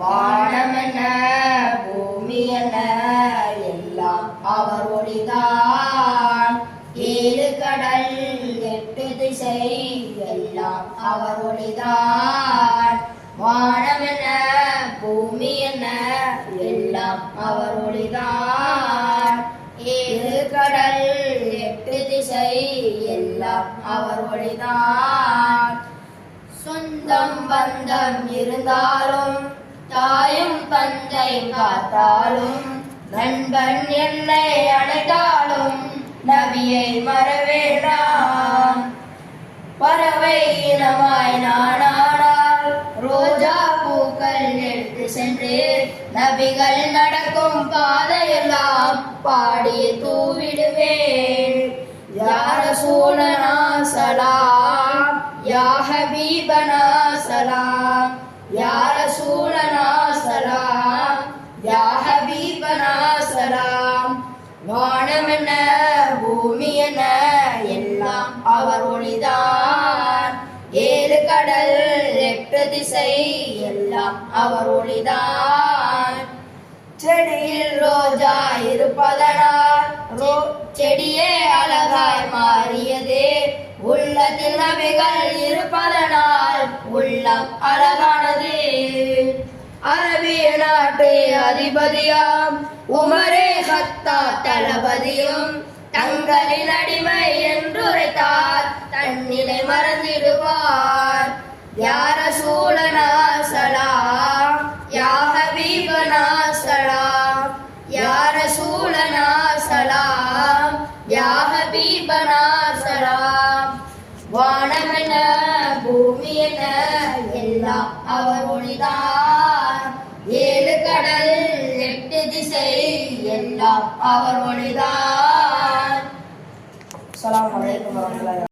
வானமென பூமி என எல்லாம் அவர் ஒளிதான். 7 கடல் 8 திசை எல்லாம் அவர் ஒளிதான். வானமென பூமி என எல்லாம் அவர் ஒளிதான். 7 கடல் 8 திசை எல்லாம் அவர் ஒளிதான். சொந்தம் பந்தம் இருந்தாலும் தாயும் தந்தை காத்தாலும் நண்பன் என்னை அழைத்தாலும் நபியை மறவேண்டாம். பறவை இனமாய் நானானால் ரோஜா பூக்கள் எடுத்து சென்று நபிகள் நடக்கும் பாதையெல்லாம் பாடி தூவிடுவேன். யா ரசூலனா சலாம், யா ஹபீபனா சலாம், யா ரசூலனா சலாம், யா ஹபீபனா சலாம். வானமென பூமி என எல்லாம் அவர் ஒளிதான். 7 கடல் 8 திசை எல்லாம் அவர் ஒளிதான். செடியில் ரோஜா இருப்பதனால் செடியே அழகாய் மாறியது. உள்ளத்தில் நபிகள் இருப்பதனால் உள்ளம் அழகானது. அரபிய நாட்டு அதிபதியாம் உமரே கத்தாப் தளபதியும் தங்களின் அடிமை என்றுரைத்தார் தன்னிலை மறந்திடுவார். யா ரசூலனா சலாம், யா ஹபீபனா சலாம், யா ரசூலனா சலாம், யா ஹபீபனா சலாம். வானமென பூமி என எல்லாம் அவர் ஒளிதான். 7 கடல் 8 திசை எல்லாம் அவர் ஒளிதான். அஸ்ஸலாமு அலைக்கும் வரஹ்மத்துல்லாஹி